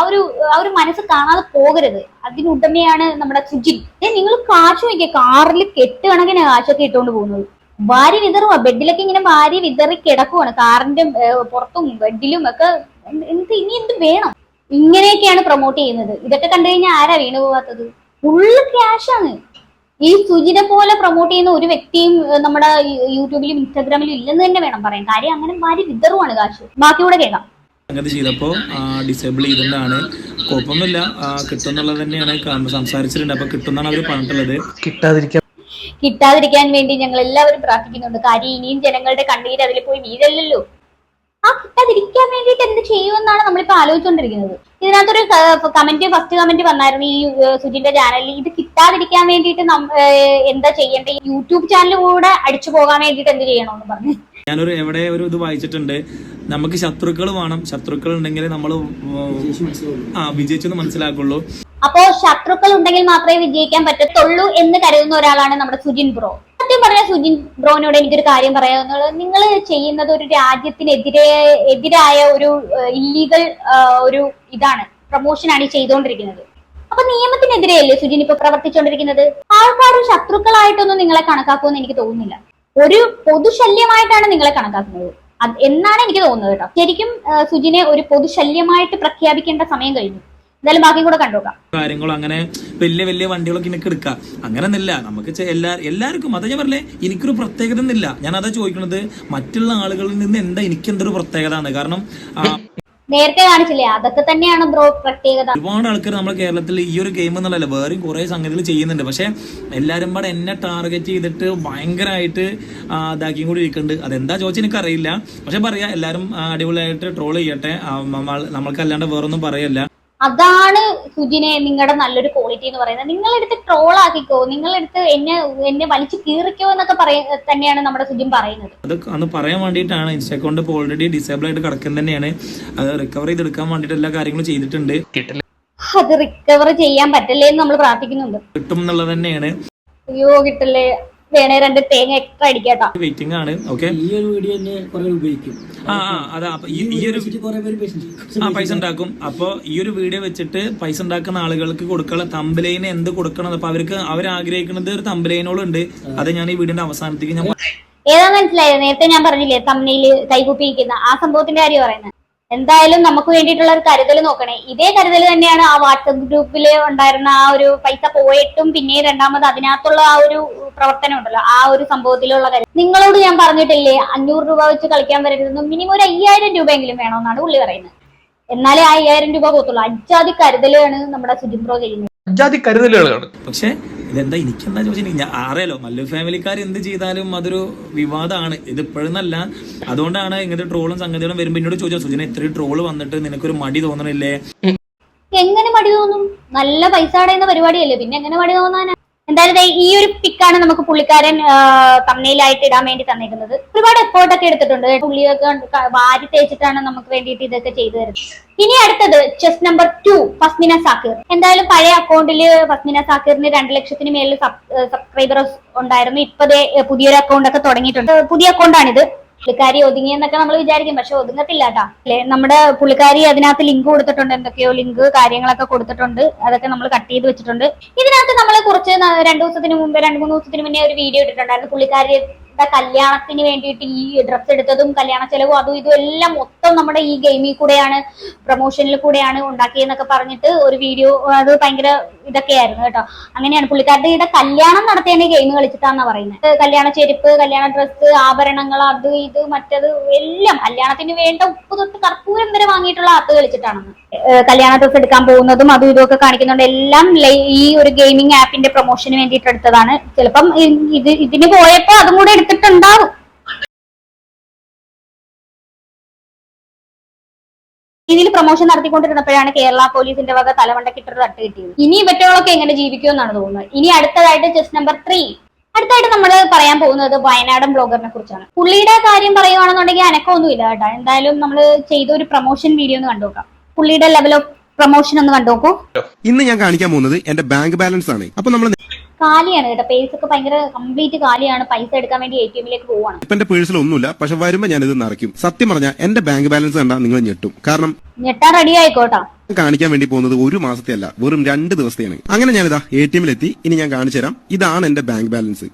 ഒരു മനസ്സ് കാണാതെ പോകരുത്. അതിനുടമയാണ് നമ്മുടെ സുജിൻ. നിങ്ങൾ കാശ് നോക്കിയ കാറിൽ കെട്ടുകണക്കിന് കാശൊക്കെ ഇട്ടുകൊണ്ട് പോകുന്നത്. ഭാര്യ വിതറുവാ, ബെഡിലൊക്കെ ഇങ്ങനെ ഭാര്യ വിതറി കിടക്കുവാണ്, കാറിന്റെ പുറത്തും ബെഡിലും ഒക്കെ. ഇനി എന്ത് വേണം? ഇങ്ങനെയൊക്കെയാണ് പ്രൊമോട്ട് ചെയ്യുന്നത്. ഇതൊക്കെ കണ്ടു കഴിഞ്ഞാൽ ആരാ വീണു പോവാത്തത്? ഫുള്ള് ക്യാഷാണ്. ഈ സുജിനെ പോലെ പ്രൊമോട്ട് ചെയ്യുന്ന ഒരു വ്യക്തിയും നമ്മുടെ യൂട്യൂബിലും ഇൻസ്റ്റാഗ്രാമിലും ഇല്ലെന്ന് തന്നെ വേണം പറയാൻ. കാര്യം അങ്ങനെ ഭാര്യ വിതറുവാണ് കാശ്. ബാക്കി കൂടെ കേൾക്കാം. അങ്ങനെ ചെയ്തപ്പോ ഡിസേബിൾ ചെയ്തിട്ടാണ്. കുഴപ്പമൊന്നുമില്ല, കിട്ടുന്നുള്ളത് തന്നെയാണ് സംസാരിച്ചിട്ടുണ്ട്. അപ്പൊ കിട്ടുന്നാണ് അവര് പറഞ്ഞിട്ടുള്ളത്. കിട്ടാതിരിക്കാൻ വേണ്ടി ഞങ്ങൾ എല്ലാവരും പ്രാർത്ഥിക്കുന്നുണ്ട്. കാര്യം ഇനിയും ജനങ്ങളുടെ കണ്ണീര് അതിൽ പോയി വീഴല്ലോ. ആ കിട്ടാതിരിക്കാൻ വേണ്ടിയിട്ട് എന്ത് ചെയ്യുമെന്നാണ് നമ്മളിപ്പോ ആലോചിച്ചുകൊണ്ടിരിക്കുന്നത്. ഇതിനകത്തൊരു ഫസ്റ്റ് കമന്റ് വന്നായിരുന്നു ഈ സുജിന്റെ ചാനലിൽ. ഇത് കിട്ടാതിരിക്കാൻ വേണ്ടിയിട്ട് എന്താ ചെയ്യേണ്ടത്, യൂട്യൂബ് ചാനൽ കൂടെ അടിച്ചു പോകാൻ വേണ്ടിയിട്ട് എന്ത് ചെയ്യണമെന്ന് പറഞ്ഞു. ഞാനൊരു എവിടെ ഒരു ഇത് വായിച്ചിട്ടുണ്ട്, നമുക്ക് ശത്രുക്കൾ വേണം, ശത്രുക്കൾ ഉണ്ടെങ്കിൽ നമ്മൾ വിജയിച്ചെന്ന് മനസ്സിലാക്കുള്ളൂ. അപ്പോ ശത്രുക്കൾ ഉണ്ടെങ്കിൽ മാത്രമേ വിജയിക്കാൻ പറ്റത്തുള്ളൂ എന്ന് കരുതുന്ന ഒരാളാണ് നമ്മുടെ സുജിൻ ബ്രോ. സത്യം പറഞ്ഞ സുജിൻ ബ്രോനോട് എനിക്കൊരു കാര്യം പറയാനുള്ളത്, നിങ്ങൾ ചെയ്യുന്നത് ഒരു രാജ്യത്തിനെതിരായ ഒരു ഇല്ലീഗൽ ഒരു ഇതാണ്, പ്രൊമോഷനാണ് ഈ ചെയ്തുകൊണ്ടിരിക്കുന്നത്. അപ്പൊ നിയമത്തിനെതിരെയല്ലേ സുജിൻ ഇപ്പൊ പ്രവർത്തിച്ചുകൊണ്ടിരിക്കുന്നത്? ആൾക്കാർ ശത്രുക്കളായിട്ടൊന്നും നിങ്ങളെ കണക്കാക്കുമെന്ന് എനിക്ക് തോന്നുന്നില്ല. ഒരു പൊതുശല്യമായിട്ടാണ് നിങ്ങളെ കണക്കാക്കുന്നത് എന്നാണ് എനിക്ക് തോന്നുന്നത് കേട്ടോ. ശരിക്കും സുജിനെ ഒരു പൊതുശല്യമായിട്ട് പ്രഖ്യാപിക്കേണ്ട സമയം കഴിഞ്ഞു. എന്തായാലും ബാക്കി കൂടെ കണ്ടോക്കാം. കാര്യങ്ങളും അങ്ങനെ വലിയ വലിയ വണ്ടികളൊക്കെ എനിക്ക് എടുക്കാം, അങ്ങനെയൊന്നുമില്ല. നമുക്ക് എല്ലാവർക്കും അതാ ഞാൻ പറഞ്ഞേ, എനിക്കൊരു പ്രത്യേകത ഒന്നുമില്ല. ഞാൻ അതാ ചോദിക്കുന്നത്, മറ്റുള്ള ആളുകളിൽ നിന്ന് എന്താ എനിക്ക് എന്തൊരു പ്രത്യേകത ആണ്. കാരണം നേരത്തെ കാണിച്ചില്ലേ, അതൊക്കെ തന്നെയാണ് ബ്രോ പ്രത്യേകത. ഒരുപാട് ആൾക്കാർ നമ്മുടെ കേരളത്തിൽ ഈ ഒരു ഗെയിം എന്നുള്ളതല്ല, വേറെയും കുറെ സംഗതികൾ ചെയ്യുന്നുണ്ട്. പക്ഷെ എല്ലാരും പാടെ എന്നെ ടാർഗറ്റ് ചെയ്തിട്ട് ഭയങ്കരമായിട്ട് ഇതാക്കിയും കൂടി ഇരിക്കുന്നുണ്ട്. അതെന്താ ചോദിച്ചാൽ എനിക്കറിയില്ല. പക്ഷെ പറയാ, എല്ലാരും അടിപൊളിയായിട്ട് ട്രോൾ ചെയ്യട്ടെ, നമ്മൾക്ക് അല്ലാണ്ട് വേറൊന്നും പറയല്ല. അതാണ് സുജിനെ നിങ്ങളുടെ നല്ലൊരു ക്വാളിറ്റി എന്ന് പറയുന്നത്. നിങ്ങളെടുത്ത് ട്രോൾ ആക്കിക്കോ, നിങ്ങളെടുത്ത് എന്നെ വലിച്ചു കീറിക്കോ എന്നൊക്കെ തന്നെയാണ് നമ്മുടെ സുജിൻ പറയുന്നത്. അത് അന്ന് പറയാൻ വേണ്ടിയിട്ടാണ്. ഇൻസ്റ്റ അക്കൗണ്ട് ഇപ്പോൾ ഓൾറെഡി ഡിസേബിൾ ആയിട്ട് കിടക്കുന്നത് തന്നെയാണ്. അത് റിക്കവർ ചെയ്തെടുക്കാൻ വേണ്ടിയിട്ട് എല്ലാ കാര്യങ്ങളും ചെയ്തിട്ടുണ്ട്. അത് റിക്കവർ ചെയ്യാൻ പറ്റല്ലേ എന്ന് നമ്മൾ പ്രാർത്ഥിക്കുന്നുണ്ട്. കിട്ടും എന്നുള്ളത് തന്നെയാണ്. അയ്യോ കിട്ടല്ലേ, വേണേ 2 തേങ്ങ എക്സ്ട്രാ അടിക്കാട്ടോ. വെയിറ്റിംഗ് ആണ്. ഓക്കെ, ഈ ഒരു വീഡിയോ തന്നെ കുറെ ഉപയോഗിക്കും. അതാ ഈ ഒരു പൈസ ഉണ്ടാക്കും. അപ്പൊ ഈ ഒരു വീഡിയോ വെച്ചിട്ട് പൈസ ഉണ്ടാക്കുന്ന ആളുകൾക്ക് കൊടുക്കാനുള്ള തമ്പലൈന് എന്ത് കൊടുക്കണം, അപ്പൊ അവർ ആഗ്രഹിക്കുന്നത് ഒരു തമ്പലൈനോളുണ്ട്. അത് ഞാൻ ഈ വീഡിയോന്റെ അവസാനത്തേക്ക് ഞാൻ ഏതാ മനസ്സിലായത്? നേരത്തെ ഞാൻ പറഞ്ഞില്ലേ തമ്മില് കൈകുപ്പിക്കുന്ന ആ സംഭവത്തിന്റെ കാര്യം പറയുന്നത്. എന്തായാലും നമുക്ക് വേണ്ടിയിട്ടുള്ള ഒരു കരുതൽ നോക്കണേ. ഇതേ കരുതൽ തന്നെയാണ് ആ വാട്സപ്പ് ഗ്രൂപ്പിൽ ഉണ്ടായിരുന്ന ആ ഒരു പൈസ പോയിട്ടും പിന്നെ രണ്ടാമത് അതിനകത്തുള്ള ആ ഒരു പ്രവർത്തനം ഉണ്ടല്ലോ, ആ ഒരു സംഭവത്തിലുള്ള കാര്യം. നിങ്ങളോട് ഞാൻ പറഞ്ഞിട്ടില്ലേ 500 രൂപ വെച്ച് കളിക്കാൻ വരരുതെന്നും മിനിമം ഒരു 5000 രൂപയെങ്കിലും വേണമെന്നാണ് പുള്ളി പറയുന്നത്. എന്നാലേ ആ 5000 രൂപ പോത്തുള്ളൂ. അജാതി കരുതലാണ് നമ്മുടെ സുജിൻ ബ്രോ ചെയ്യുന്നത്. അജാതി കരുതലുകളാണ്. പക്ഷെ ഇതെന്താ എനിക്കെന്താ ചോദിച്ചാൽ ഞാൻ അറിയാലോ, മല്ലു ഫാമിലിക്കാർ എന്ത് ചെയ്താലും അതൊരു വിവാദമാണ്. ഇത് ഇപ്പോഴെന്നല്ല, അതുകൊണ്ടാണ് ഇങ്ങനത്തെ ട്രോളും സംഗതികളും വരുമ്പോ എന്നോട് ചോദിച്ചാൽ, സുജിനെ ഇത്രയും ട്രോള് വന്നിട്ട് നിനക്കൊരു മടി തോന്നണില്ലേ? എങ്ങനെ മടി തോന്നും? നല്ല പൈസ അടയുന്ന പരിപാടിയല്ലേ, പിന്നെ എങ്ങനെ മടി തോന്നാനാ? എന്തായാലും ഈ ഒരു പിക്കാണ് നമുക്ക് പുള്ളിക്കാരൻ തമ്മനയിലായിട്ട് ഇടാൻ വേണ്ടി തന്നേക്കുന്നത്. ഒരുപാട് എഫേർട്ടൊക്കെ എടുത്തിട്ടുണ്ട്. പുള്ളിയൊക്കെ വാരി തേച്ചിട്ടാണ് നമുക്ക് വേണ്ടിയിട്ട് ഇതൊക്കെ ചെയ്തു തരുന്നത്. ഇനി അടുത്തത് ചെസ് നമ്പർ 2 ഫസ്മിന സാക്കിർ. എന്തായാലും പഴയ അക്കൗണ്ടില് ഫസ്മിന സാക്കിറിന് 2 ലക്ഷത്തിന് മേളിൽ സബ്സ്ക്രൈബേഴ്സ് ഉണ്ടായിരുന്നു. ഇപ്പതേ പുതിയൊരു അക്കൗണ്ട് ഒക്കെ തുടങ്ങിയിട്ടുണ്ട്. പുതിയ അക്കൗണ്ടാണിത്. പുള്ളിക്കാരി ഒതുങ്ങിയെന്നൊക്കെ നമ്മൾ വിചാരിക്കും, പക്ഷെ ഒതുങ്ങത്തില്ല കേട്ടാ. അല്ലെ, നമ്മുടെ പുള്ളിക്കാരി അതിനകത്ത് ലിങ്ക് കൊടുത്തിട്ടുണ്ട്, എന്തൊക്കെയോ ലിങ്ക് കാര്യങ്ങളൊക്കെ കൊടുത്തിട്ടുണ്ട്. അതൊക്കെ നമ്മൾ കട്ട് ചെയ്ത് വെച്ചിട്ടുണ്ട്. ഇതിനകത്ത് നമ്മൾ കുറച്ച് 2 ദിവസത്തിന് മുമ്പ് 2-3 ദിവസത്തിന് മുന്നേ ഒരു വീഡിയോ ഇട്ടിട്ടുണ്ടായിരുന്നു. പുള്ളിക്കാരിയുടെ കല്യാണത്തിന് വേണ്ടിയിട്ട് ഈ ഡ്രസ്സ് എടുത്തതും കല്യാണ ചെലവും അതും ഇതും എല്ലാം മൊത്തം നമ്മുടെ ഈ ഗെയിമിൽ കൂടെയാണ്, പ്രൊമോഷനിൽ കൂടെയാണ് ഉണ്ടാക്കിയെന്നൊക്കെ പറഞ്ഞിട്ട് ഒരു വീഡിയോ. അത് ഭയങ്കര ഇതൊക്കെയായിരുന്നു കേട്ടോ. അങ്ങനെയാണ് പുള്ളിക്കാരുടെ കല്യാണം നടത്തിയാണ് ഗെയിം കളിച്ചിട്ടാന്നാ പറയുന്നത്. കല്യാണ ചെരുപ്പ്, കല്യാണ ഡ്രസ്സ്, ആഭരണങ്ങൾ, അത് ഇത് മറ്റത് എല്ലാം കല്യാണത്തിന് വേണ്ട ഉപ്പ് തൊട്ട് കർപ്പൂരം വരെ വാങ്ങിയിട്ടുള്ള ആത്ത് കളിച്ചിട്ടാണെന്ന്. കല്യാണ ഡ്രസ്സ് എടുക്കാൻ പോകുന്നതും അതും ഇതൊക്കെ കാണിക്കുന്നുണ്ട്. എല്ലാം ഈ ഒരു ഗെയിമിംഗ് ആപ്പിന്റെ പ്രൊമോഷന് വേണ്ടിയിട്ട് എടുത്തതാണ്. ചിലപ്പം ഇതിന് പോയപ്പോ അതും കൂടെ എടുത്തിട്ടുണ്ടാവും. രീതിയിൽ പ്രൊമോഷൻ നടത്തിക്കൊണ്ടിരുന്നപ്പോഴാണ് കേരള പോലീസിന്റെ വക തലമണ്ടക്കിട്ടൊരു തട്ട് കിട്ടിയത്. ഇനി ഇവറ്റകളൊക്കെ എങ്ങനെ ജീവിക്കുമെന്നാണ് തോന്നുന്നത്. ഇനി അടുത്തതായിട്ട് ചെസ് നമ്പർ 3 അടുത്തായിട്ട് നമ്മൾ പറയാൻ പോകുന്നത് വയനാടൻ ബ്ലോഗറിനെ കുറിച്ചാണ്. പുള്ളിയുടെ കാര്യം പറയുവാണെന്നുണ്ടെങ്കിൽ അനക്കമൊന്നുമില്ല കേട്ടോ. എന്തായാലും നമ്മൾ ചെയ്ത ഒരു പ്രൊമോഷൻ വീഡിയോ ഒന്ന് കണ്ടുനോക്കാം. പുള്ളിയുടെ ലെവൽ ഓഫ് പ്രൊമോഷൻ ഒന്ന് കണ്ടുനോക്കൂ. ഇന്ന് ഞാൻ കാണിക്കാൻ പോകുന്നത് എന്റെ ബാങ്ക് ബാലൻസ് ആണ്. അപ്പൊ നമ്മൾ കാലിയാണ് കേട്ടോ, പേഴ്സ് ഒക്കെ ഭയങ്കര കംപ്ലീറ്റ് കാലിയാണ്. പൈസ എടുക്കാൻ വേണ്ടി ATM-ലേക്ക് പോവാണ്. ഇപ്പൊ എന്റെ പേഴ്സിൽ ഒന്നുമില്ല, പക്ഷെ വരുമ്പോ ഞാനിത് നിറയ്ക്കും. സത്യം പറഞ്ഞാൽ എന്റെ ബാങ്ക് ബാലൻസ് കണ്ടാൽ നിങ്ങൾ ഞെട്ടും. കാരണം ഞെട്ടാൻ റെഡി ആയിക്കോട്ടാ. കാണിക്കാൻ വേണ്ടി പോകുന്നത് ഒരു മാസത്തെ അല്ല, വെറും 2 ദിവസത്തെയാണ്. അങ്ങനെ ഞാനിതാ ATM-ലെത്തി. ഇനി ഞാൻ കാണിച്ചു തരാം. ഇതാണ് എന്റെ ബാങ്ക് ബാലൻസ്.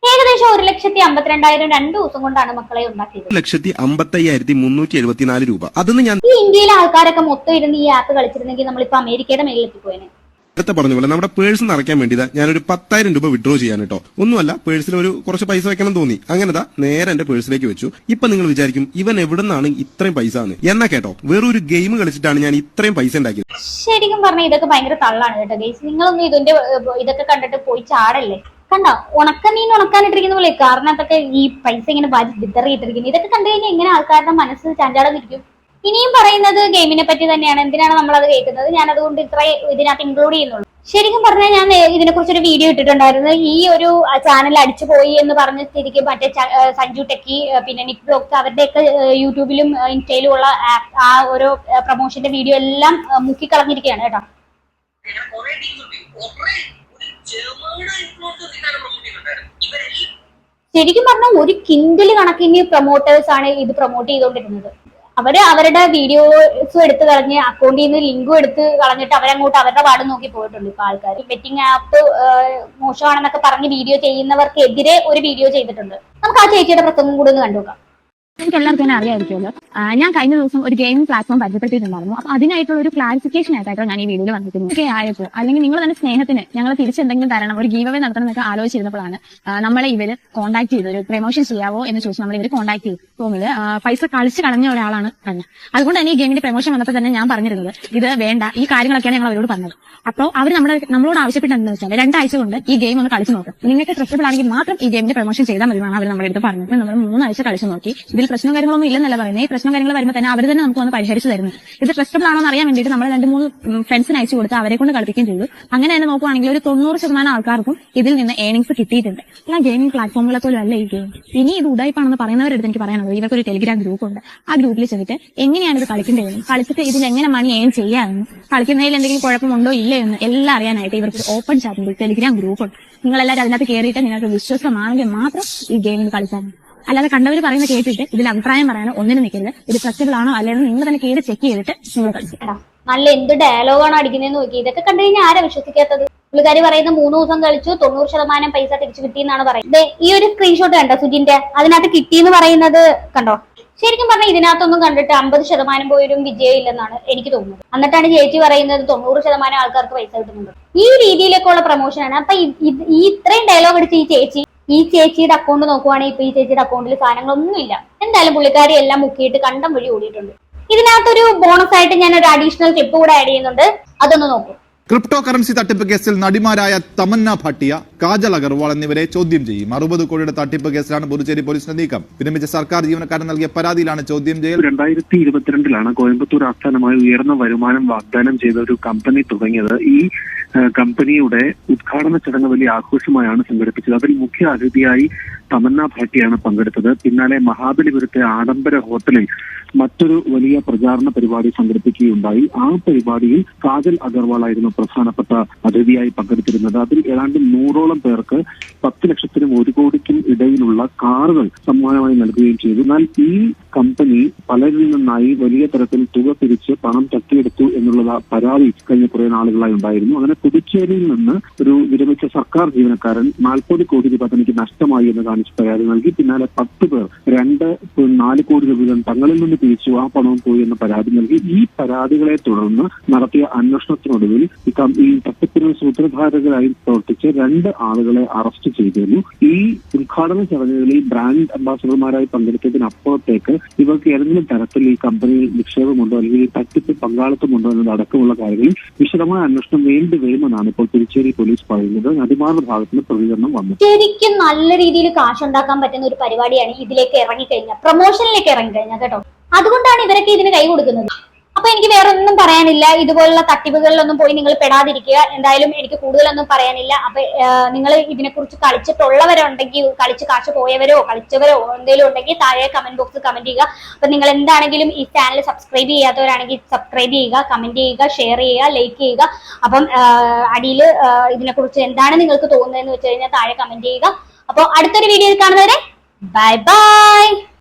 ഏകദേശം 1,52,000 2 ദിവസം കൊണ്ടാണ് മക്കളെ ഉണ്ടാക്കിയത്. 1,55,374 രൂപ. അതൊന്ന് ഞാൻ ഈ ഇന്ത്യയിലെ ആൾക്കാരൊക്കെ മൊത്തം ഇരുന്ന് ഈ ആപ്പ് കളിച്ചിരുന്നെങ്കിൽ നമ്മളിപ്പോ അമേരിക്കയുടെ മേളിലെത്തിപ്പോയേനെ. നേരത്തെ പറഞ്ഞ പോലെ നമ്മുടെ പേഴ്സ് നിറയ്ക്കാൻ വേണ്ടി ഞാനൊരു 10,000 രൂപ വിഡ്രോ ചെയ്യാൻ കേട്ടോ. ഒന്നുമല്ല, പേഴ്സിൽ ഒരു കുറച്ച് പൈസ വെക്കണം തോന്നി. അങ്ങനെതാ നേരെ എന്റെ പേഴ്സിലേക്ക് വെച്ചു. ഇപ്പൊ നിങ്ങൾ വിചാരിക്കും ഇവൻ എവിടുന്നാണ് ഇത്രയും പൈസ എന്ന്. എന്നാ കേട്ടോ, വേറൊരു ഗെയിം കളിച്ചിട്ടാണ് ഞാൻ ഇത്രയും പൈസ ഉണ്ടാക്കിയത്. ശരിക്കും പറഞ്ഞാൽ ഇതൊക്കെ ഭയങ്കര തള്ളാണ് കേട്ടോ ഗൈസ്. നിങ്ങളൊന്നും ഇതൊക്കെ കണ്ടിട്ട് പോയി ചാടല്ലേ. കണ്ടോ, ഉണക്കമീൻ ഉണക്കാനിട്ടിരിക്കുന്ന പോലെ കാരണത്തൊക്കെ ഈ പൈസ ഇങ്ങനെ വിതറിയിട്ടിരിക്കുന്നു. ഇതൊക്കെ കണ്ടു കഴിഞ്ഞാൽ എങ്ങനെ ആൾക്കാരുടെ മനസ്സ് ചാഞ്ചാടാതിരിക്കും. ഇനിയും പറയുന്നത് ഗെയിമിനെ പറ്റി തന്നെയാണ്. എന്തിനാണ് നമ്മൾ അത് കേൾക്കുന്നത്? ഞാൻ അതുകൊണ്ട് ഇത്ര ഇതിനകത്ത് ഇൻക്ലൂഡ് ചെയ്യുന്നുള്ളൂ. ശരിക്കും പറഞ്ഞാൽ ഞാൻ ഇതിനെ കുറിച്ചൊരു വീഡിയോ ഇട്ടിട്ടുണ്ടായിരുന്നു. ഈ ഒരു ചാനൽ അടിച്ചു പോയി എന്ന് പറഞ്ഞ സ്ഥിതിക്ക് മറ്റേ സഞ്ജു ടെക്കി, പിന്നെ നിക് ബ്ലോഗ്സ്, അവരുടെയൊക്കെ യൂട്യൂബിലും ഇൻസ്റ്റയിലും ഉള്ള ആ ഒരു പ്രൊമോഷന്റെ വീഡിയോ എല്ലാം മുക്കിക്കളഞ്ഞിരിക്കുകയാണ് കേട്ടോ. ശരിക്കും പറഞ്ഞാൽ ഒരു കിൻഡൽ കണക്കിന് പ്രൊമോട്ടേഴ്സ് ആണ് ഇത് പ്രൊമോട്ട് ചെയ്തുകൊണ്ടിരുന്നത്. അവരുടെ വീഡിയോസും എടുത്ത് കളഞ്ഞ് അക്കൗണ്ടിൽ നിന്ന് ലിങ്കും എടുത്ത് കളഞ്ഞിട്ട് അവരങ്ങോട്ട് അവരുടെ പാട് നോക്കി പോയിട്ടുണ്ട്. ഇപ്പൊ ആൾക്കാർ ബെറ്റിംഗ് ആപ്പ് മോശമാണെന്നൊക്കെ പറഞ്ഞ് വീഡിയോ ചെയ്യുന്നവർക്കെതിരെ ഒരു വീഡിയോ ചെയ്തിട്ടുണ്ട്. നമുക്ക് ആ ചേച്ചിയുടെ പ്രസംഗം കൂടെ ഒന്ന് കണ്ടുനോക്കാം. എനിക്ക് എല്ലാവർക്കും തന്നെ അറിയാമായിരിക്കുമല്ലോ. ഞാൻ കഴിഞ്ഞ ദിവസം ഒരു ഗെയിമിംഗ് പ്ലാറ്റ്ഫോം പരിചയപ്പെടുത്തിയിട്ടുണ്ടായിരുന്നു. അപ്പൊ അതിനായിട്ടുള്ള ഒരു ക്ലാരിഫിക്കേഷൻ ആയിട്ടോ ഞാൻ ഈ വീഡിയോയിൽ വന്നിരിക്കുന്നത്. ഒക്കെ ആയപ്പോൾ അല്ലെങ്കിൽ നിങ്ങൾ തന്നെ സ്നേഹത്തിന് ഞങ്ങൾ തിരിച്ചെന്തെങ്കിലും തരണം, ഒരു ഗീവ് അവേ നടത്തണം എന്നൊക്കെ ആലോചിച്ചിരുന്നപ്പോഴാണ് നമ്മളെ ഇവര് കോൺടാക്ട് ചെയ്തത്. ഒരു പ്രൊമോഷൻ ചെയ്യാവോ എന്ന് ചോദിച്ചു നമ്മൾ ഇവര് കോൺടാക്ട് ചെയ്തു. ഫോമില് പൈസ കളിച്ച് കളഞ്ഞ ഒരാളാണ് പറഞ്ഞത്. അതുകൊണ്ട് തന്നെ ഈ ഗെയിമിന്റെ പ്രൊമോഷൻ വന്നപ്പോൾ തന്നെ ഞാൻ പറഞ്ഞിരുന്നത് ഇത് വേണ്ട, ഈ കാര്യങ്ങളൊക്കെയാണ് ഞങ്ങൾ അവരോട് പറഞ്ഞത്. അപ്പോൾ അവർ നമ്മളോട് ആവശ്യപ്പെട്ടെന്ന് വെച്ചാൽ 2 ആഴ്ച കൊണ്ട് ഈ ഗെയിം ഒന്ന് കളിച്ച് നോക്കും. നിങ്ങൾക്ക് ട്രസ്റ്റബിൾ ആണെങ്കിൽ മാത്രം ഈ ഗെയിമിന്റെ പ്രൊമോഷൻ ചെയ്താൽ മതി എന്നാണ് അവർ നമ്മുടെ അടുത്ത് പറഞ്ഞത്. നമ്മൾ 3 ആഴ്ച കളിച്ച് നോക്കി. ഇതിൽ പ്രശ്നം കാര്യങ്ങളൊന്നും ഇല്ലെന്നല്ല പറയുന്നത്. ഈ പ്രശ്നം കാര്യങ്ങൾ വരുമ്പോൾ തന്നെ അവർ തന്നെ നമുക്ക് വന്ന് പരിഹരിച്ചു തരുന്നത്. ഇത് ട്രസ്റ്റബിൾ ആണോ എന്ന് അറിയാൻ വേണ്ടിയിട്ട് നമ്മൾ 2-3 ഫ്രണ്ട്സിന് അയച്ചു കൊടുത്ത് അവരെ കൊണ്ട് കളിപ്പിക്കുകയും ചെയ്തു. അങ്ങനെ തന്നെ നോക്കുവാണെങ്കിൽ ഒരു 90% ആൾക്കാർക്കും ഇതിൽ നിന്ന് ഏണിംഗ്സ് കിട്ടിയിട്ടുണ്ട്. എല്ലാ ഗെയിമിംഗ് പ്ലാറ്റ്ഫോമുകളെ പോലും അല്ല ഈ ഗെയിം. ഇനി ഇത് ഉടായ്പാണെന്ന് പറയുന്നവരെടുത്ത് എനിക്ക് പറയാനുള്ളത്, ഇവർക്ക് ഒരു ടെലിഗ്രാം ഗ്രൂപ്പ് ഉണ്ട്. ആ ഗ്രൂപ്പിൽ ചെന്നിട്ട് എങ്ങനെയാണ് ഇത് കളിക്കേണ്ടതെന്ന്, കളിച്ചിട്ട് ഇതിൽ എങ്ങനെ മണി ഏൺ ചെയ്യാമെന്ന്, കളിക്കുന്നതിൽ എന്തെങ്കിലും കുഴപ്പമുണ്ടോ ഇല്ലയോ എന്ന് എല്ലാം അറിയാനായിട്ട് ഇവർക്ക് ഓപ്പൺ ചാറ്റിൽ ടെലിഗ്രാം ഗ്രൂപ്പ് ഉണ്ട്. നിങ്ങളെല്ലാവരും അതിനകത്ത് കയറിയിട്ട് നിങ്ങൾക്ക് വിശ്വാസമാണെങ്കിൽ മാത്രം ഈ ഗെയിമിൽ കളിച്ചാൽ. അല്ലാതെ കണ്ടവർ പറയുന്നത് കേട്ടിട്ട് ഇതിൽ അഭിപ്രായം പറയാനോ ഒന്നിനും നിൽക്കരുത്. ഇത് ട്രസ്റ്റബിൾ ആണോ അല്ലെങ്കിൽ നിങ്ങൾ തന്നെ കയറി ചെക്ക് ചെയ്തിട്ട് നിങ്ങൾ കളിച്ചു. നല്ല എന്ത് ഡയലോഗാണ് അടിക്കുന്നതെന്ന് നോക്കി. ഇതൊക്കെ കണ്ടു കഴിഞ്ഞാൽ ആരാ വിശ്വസിക്കാത്തത്? പുള്ളിക്കാരി പറയുന്ന 3 ദിവസം കളിച്ചു 90% പൈസ തിരിച്ചു കിട്ടിയെന്നാണ് പറയുന്നത്. ഈ ഒരു സ്ക്രീൻഷോട്ട് കണ്ടോ സുജിന്റെ? അതിനകത്ത് കിട്ടിയെന്ന് പറയുന്നത് കണ്ടോ? ശരിക്കും പറഞ്ഞാൽ ഇതിനകത്തൊന്നും കണ്ടിട്ട് 50% പോലും വിജയം ഇല്ലെന്നാണ് എനിക്ക് തോന്നുന്നത്. എന്നിട്ടാണ് ചേച്ചി പറയുന്നത് 90% ആൾക്കാർക്ക് പൈസ കിട്ടുന്നുണ്ട്. ഈ രീതിയിലേക്കുള്ള പ്രൊമോഷനാണ്. അപ്പൊ ഈ ഇത്രയും ഡയലോഗ് അടിച്ച് ഈ ചേച്ചിയുടെ അക്കൗണ്ട് നോക്കുവാണെങ്കിൽ ഇപ്പൊ ഈ ചേച്ചിയുടെ അക്കൗണ്ടിൽ സാധനങ്ങളൊന്നും ഇല്ല. എന്തായാലും പുള്ളിക്കാരി എല്ലാം മുക്കിയിട്ട് കണ്ടം വഴി ഓടിയിട്ടുണ്ട്. ഇതിനകത്തൊരു ബോണസ് ആയിട്ട് ഞാൻ ഒരു അഡീഷണൽ ക്ലിപ്പ് കൂടെ ആഡ് ചെയ്യുന്നുണ്ട്. അതൊന്ന് നോക്കൂ. ക്രിപ്റ്റോ കറൻസി തട്ടിപ്പ് കേസിൽ നടിമാരായ തമന്ന ഭാട്ടിയ, കാജൽ അഗർവാൾ എന്നിവരെ ചോദ്യം ചെയ്യും. 60 കോടിയുടെ തട്ടിപ്പ് കേസിലാണ് പുതുച്ചേരി പോലീസിന്റെ നീക്കം. വിരമിച്ച സർക്കാർ ജീവനക്കാരൻ നൽകിയ പരാതിയിലാണ് ചോദ്യം ചെയ്യൽ. 2022 കോയമ്പത്തൂർ ആസ്ഥാനമായി ഉയർന്ന വരുമാനം വാഗ്ദാനം ചെയ്ത ഒരു കമ്പനി തുടങ്ങിയത്. ഈ കമ്പനിയുടെ ഉദ്ഘാടന ചടങ്ങ് വലിയ ആഘോഷമായാണ് സംഘടിപ്പിച്ചത്. അതിൽ മുഖ്യ അതിഥിയായി തമന്ന ഭാട്ടിയാണ് പങ്കെടുത്തത്. പിന്നാലെ മഹാബലിപുരത്തെ ആഡംബര ഹോട്ടലിൽ മറ്റൊരു വലിയ പ്രചാരണ പരിപാടി സംഘടിപ്പിക്കുകയുണ്ടായി. ആ പരിപാടിയിൽ കാജൽ അഗർവാൾ ആയിരുന്നു പ്രധാനപ്പെട്ട അതിഥിയായി പങ്കെടുത്തിരുന്നത്. അതിൽ ഏതാണ്ട് 100ഓളം പേർക്ക് 10 ലക്ഷത്തിനും 1 കോടിക്കും ഇടയിലുള്ള കാറുകൾ സമ്മാനമായി നൽകുകയും ചെയ്തു. എന്നാൽ ഈ കമ്പനി പലരിൽ നിന്നായി വലിയ തരത്തിൽ തുക പിരിച്ച് പണം തട്ടിയെടുത്തു എന്നുള്ള പരാതി കഴിഞ്ഞ കുറെ നാളുകളായി ഉണ്ടായിരുന്നു. അങ്ങനെ പുതുച്ചേരിയിൽ നിന്ന് ഒരു വിരമിച്ച സർക്കാർ ജീവനക്കാരൻ 40 കോടി രൂപ തനിക്ക് നഷ്ടമായി എന്ന് കാണിച്ച് പരാതി നൽകി. പിന്നാലെ 10 പേർ 2.4 കോടി രൂപ തങ്ങളിൽ നിന്ന് പിരിച്ചു, ആ പണവും പോയി എന്ന പരാതി നൽകി. ഈ പരാതികളെ തുടർന്ന് നടത്തിയ അന്വേഷണത്തിനൊടുവിൽ ഈ തട്ടിപ്പിന് സൂത്രധാരകരായി പ്രവർത്തിച്ച 2 ആളുകളെ അറസ്റ്റ് ചെയ്തിരുന്നു. ഈ ഉദ്ഘാടന ചടങ്ങുകളിൽ ബ്രാൻഡ് അംബാസഡർമാരായി പങ്കെടുത്തതിനപ്പുറത്തേക്ക് ഇവർക്ക് ഏതെങ്കിലും തരത്തിൽ ഈ കമ്പനിയിൽ നിക്ഷേപമുണ്ടോ അല്ലെങ്കിൽ ഈ തട്ടിപ്പ് പങ്കാളിത്തമുണ്ടോ എന്നതടക്കമുള്ള കാര്യങ്ങളിൽ വിശദമായ അന്വേഷണം വേണ്ടിവരുമെന്നാണ് ഇപ്പോൾ പുതുച്ചേരി പോലീസ് പറയുന്നത്. നടിമാരുടെ ഭാഗത്തിന് പ്രതികരണം വന്നു. ശരിക്കും നല്ല രീതിയിൽ കാശുണ്ടാക്കാൻ പറ്റുന്ന ഒരു പരിപാടിയാണ് ഇതിലേക്ക് ഇറങ്ങിക്കഴിഞ്ഞാൽ, പ്രൊമോഷനിലേക്ക് ഇറങ്ങിക്കഴിഞ്ഞാൽ കേട്ടോ. അതുകൊണ്ടാണ് ഇവരൊക്കെ ഇതിന് കൈ കൊടുക്കുന്നത്. അപ്പൊ എനിക്ക് വേറെ ഒന്നും പറയാനില്ല. ഇതുപോലുള്ള തട്ടിപ്പുകളിലൊന്നും പോയി നിങ്ങൾ പെടാതിരിക്കുക. എന്തായാലും എനിക്ക് കൂടുതലൊന്നും പറയാനില്ല. അപ്പൊ നിങ്ങൾ ഇതിനെക്കുറിച്ച് കളിച്ചിട്ടുള്ളവരുണ്ടെങ്കിൽ, കളിച്ച് കാശ് പോയവരോ കളിച്ചവരോ എന്തെങ്കിലും ഉണ്ടെങ്കിൽ താഴെ കമന്റ് ബോക്സിൽ കമന്റ് ചെയ്യുക. അപ്പൊ നിങ്ങൾ എന്താണെങ്കിലും ഈ ചാനൽ സബ്സ്ക്രൈബ് ചെയ്യാത്തവരാണെങ്കിൽ സബ്സ്ക്രൈബ് ചെയ്യുക, കമന്റ് ചെയ്യുക, ഷെയർ ചെയ്യുക, ലൈക്ക് ചെയ്യുക. അപ്പം അടിയിൽ ഇതിനെക്കുറിച്ച് എന്താണ് നിങ്ങൾക്ക് തോന്നുന്നതെന്ന് വെച്ച് കഴിഞ്ഞാൽ താഴെ കമന്റ് ചെയ്യുക. അപ്പോൾ അടുത്തൊരു വീഡിയോയിൽ കാണുന്നവരെ ബൈ ബൈ.